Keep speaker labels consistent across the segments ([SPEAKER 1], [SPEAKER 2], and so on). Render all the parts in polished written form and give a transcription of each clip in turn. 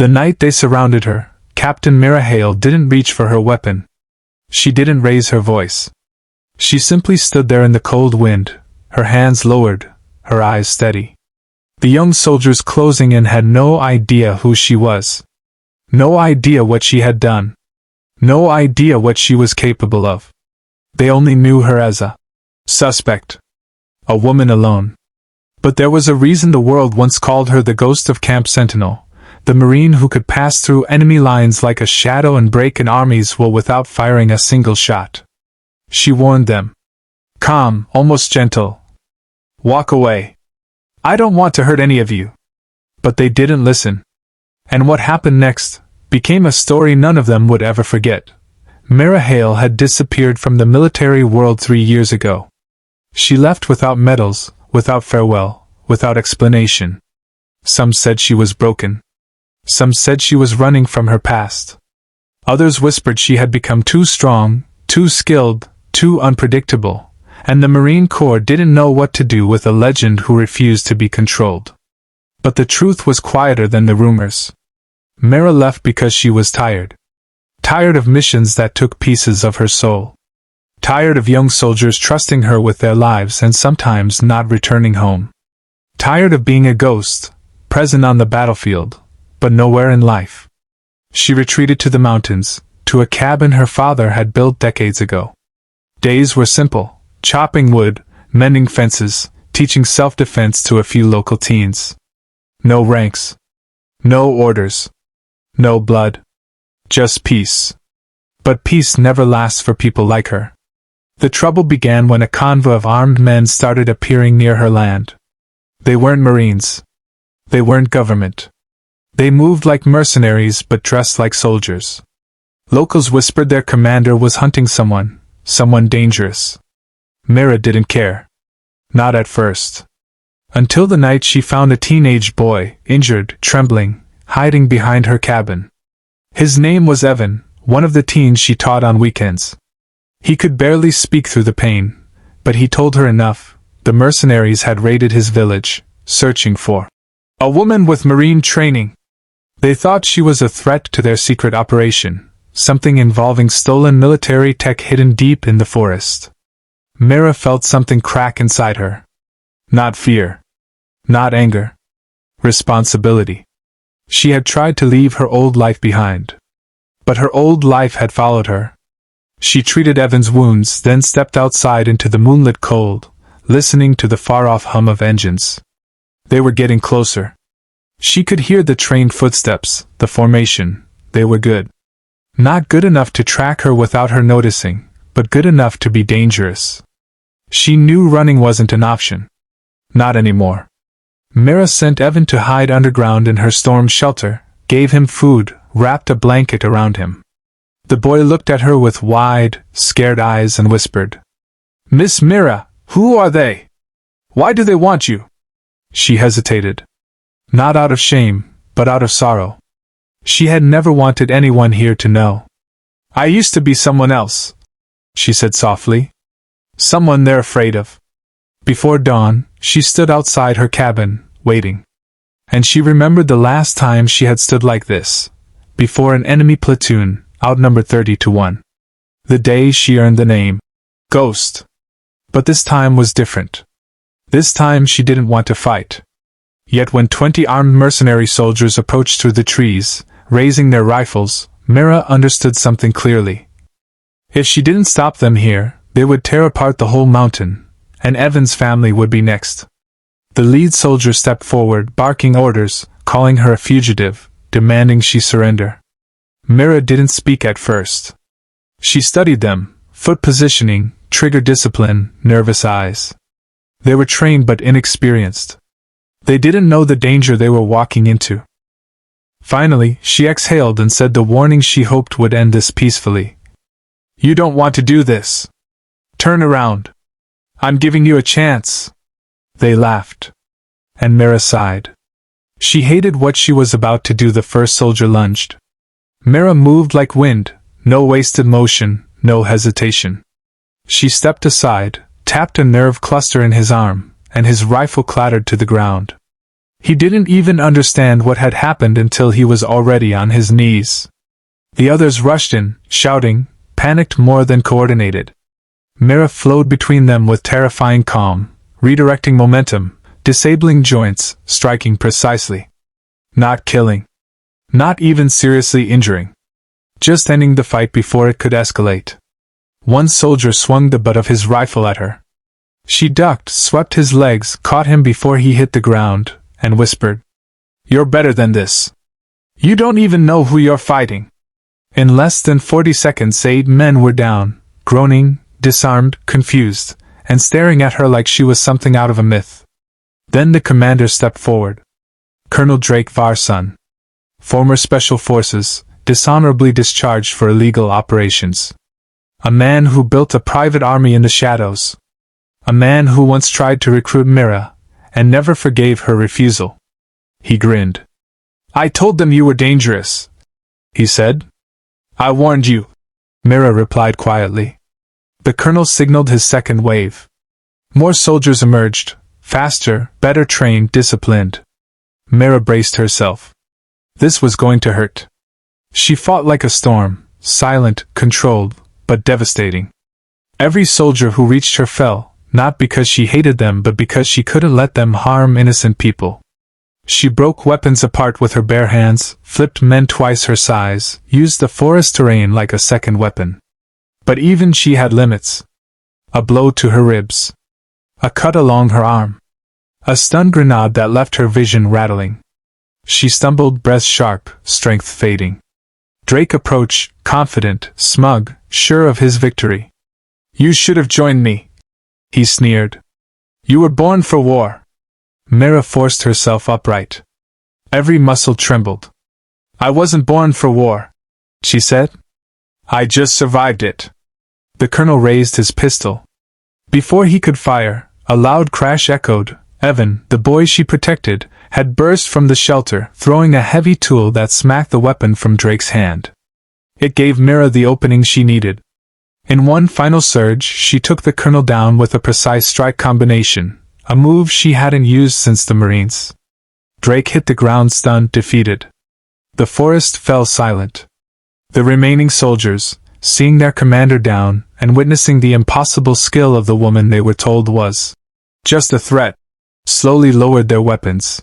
[SPEAKER 1] The night they surrounded her, Captain Mira Hale didn't reach for her weapon. She didn't raise her voice. She simply stood there in the cold wind, her hands lowered, her eyes steady. The young soldiers closing in had no idea who she was. No idea what she had done. No idea what she was capable of. They only knew her as a suspect. A woman alone. But there was a reason the world once called her the Ghost of Camp Sentinel, the Marine who could pass through enemy lines like a shadow and break an army's will without firing a single shot. She warned them. Calm, almost gentle. Walk away. I don't want to hurt any of you. But they didn't listen. And what happened next became a story none of them would ever forget. Mira Hale had disappeared from the military world 3 years ago. She left without medals, without farewell, without explanation. Some said she was broken. Some said she was running from her past. Others whispered she had become too strong, too skilled, too unpredictable, and the Marine Corps didn't know what to do with a legend who refused to be controlled. But the truth was quieter than the rumors. Mira left because she was tired. Tired of missions that took pieces of her soul. Tired of young soldiers trusting her with their lives and sometimes not returning home. Tired of being a ghost, present on the battlefield, but nowhere in life. She retreated to the mountains, to a cabin her father had built decades ago. Days were simple, chopping wood, mending fences, teaching self-defense to a few local teens. No ranks. No orders. No blood. Just peace. But peace never lasts for people like her. The trouble began when a convoy of armed men started appearing near her land. They weren't Marines. They weren't government. They moved like mercenaries but dressed like soldiers. Locals whispered their commander was hunting someone dangerous. Mira didn't care. Not at first. Until the night she found a teenage boy, injured, trembling, hiding behind her cabin. His name was Evan, one of the teens she taught on weekends. He could barely speak through the pain, but he told her enough. The mercenaries had raided his village, searching for a woman with Marine training. They thought she was a threat to their secret operation, something involving stolen military tech hidden deep in the forest. Mira felt something crack inside her. Not fear. Not anger. Responsibility. She had tried to leave her old life behind. But her old life had followed her. She treated Evan's wounds, then stepped outside into the moonlit cold, listening to the far-off hum of engines. They were getting closer. She could hear the trained footsteps, the formation. They were good. Not good enough to track her without her noticing, but good enough to be dangerous. She knew running wasn't an option. Not anymore. Mira sent Evan to hide underground in her storm shelter, gave him food, wrapped a blanket around him. The boy looked at her with wide, scared eyes and whispered, "Miss Mira, who are they? Why do they want you?" She hesitated. Not out of shame, but out of sorrow. She had never wanted anyone here to know. "I used to be someone else," she said softly. "Someone they're afraid of." Before dawn, she stood outside her cabin, waiting. And she remembered the last time she had stood like this, before an enemy platoon, outnumbered 30-1. The day she earned the name Ghost. But this time was different. This time she didn't want to fight. Yet when 20 armed mercenary soldiers approached through the trees, raising their rifles, Mira understood something clearly. If she didn't stop them here, they would tear apart the whole mountain, and Evan's family would be next. The lead soldier stepped forward, barking orders, calling her a fugitive, demanding she surrender. Mira didn't speak at first. She studied them, foot positioning, trigger discipline, nervous eyes. They were trained but inexperienced. They didn't know the danger they were walking into. Finally, she exhaled and said the warning she hoped would end this peacefully. "You don't want to do this. Turn around. I'm giving you a chance." They laughed. And Mira sighed. She hated what she was about to do. The first soldier lunged. Mira moved like wind, no wasted motion, no hesitation. She stepped aside, tapped a nerve cluster in his arm, and his rifle clattered to the ground. He didn't even understand what had happened until he was already on his knees. The others rushed in, shouting, panicked more than coordinated. Mira flowed between them with terrifying calm, redirecting momentum, disabling joints, striking precisely. Not killing. Not even seriously injuring. Just ending the fight before it could escalate. One soldier swung the butt of his rifle at her. She ducked, swept his legs, caught him before he hit the ground, and whispered, "You're better than this. You don't even know who you're fighting." In less than 40 seconds 8 men were down, groaning, disarmed, confused, and staring at her like she was something out of a myth. Then the commander stepped forward. Colonel Drake Varson. Former Special Forces, dishonorably discharged for illegal operations. A man who built a private army in the shadows. A man who once tried to recruit Mira, and never forgave her refusal. He grinned. "I told them you were dangerous," he said. "I warned you," Mira replied quietly. The colonel signaled his second wave. More soldiers emerged, faster, better trained, disciplined. Mira braced herself. This was going to hurt. She fought like a storm, silent, controlled, but devastating. Every soldier who reached her fell, not because she hated them but because she couldn't let them harm innocent people. She broke weapons apart with her bare hands, flipped men twice her size, used the forest terrain like a second weapon. But even she had limits. A blow to her ribs. A cut along her arm. A stun grenade that left her vision rattling. She stumbled, breath sharp, strength fading. Drake approached, confident, smug, sure of his victory. "You should have joined me," he sneered. "You were born for war." Mira forced herself upright. Every muscle trembled. "I wasn't born for war," she said. "I just survived it." The colonel raised his pistol. Before he could fire, a loud crash echoed. Evan, the boy she protected, had burst from the shelter, throwing a heavy tool that smacked the weapon from Drake's hand. It gave Mira the opening she needed. In one final surge, she took the colonel down with a precise strike combination, a move she hadn't used since the Marines. Drake hit the ground stunned, defeated. The forest fell silent. The remaining soldiers, seeing their commander down, and witnessing the impossible skill of the woman they were told was just a threat, slowly lowered their weapons.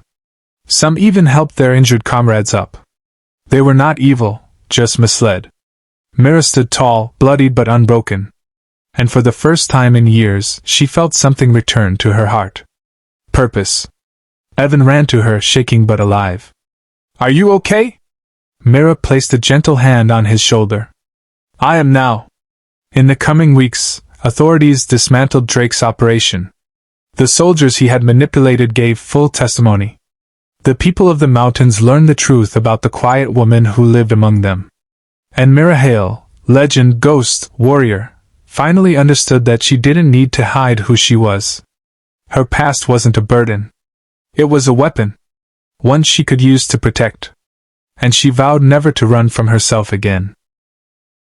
[SPEAKER 1] Some even helped their injured comrades up. They were not evil, just misled. Mira stood tall, bloodied but unbroken. And for the first time in years, she felt something return to her heart. Purpose. Evan ran to her, shaking but alive. "Are you okay?" Mira placed a gentle hand on his shoulder. "I am now." In the coming weeks, authorities dismantled Drake's operation. The soldiers he had manipulated gave full testimony. The people of the mountains learned the truth about the quiet woman who lived among them. And Mira Hale, legend, ghost, warrior, finally understood that she didn't need to hide who she was. Her past wasn't a burden. It was a weapon. One she could use to protect. And she vowed never to run from herself again.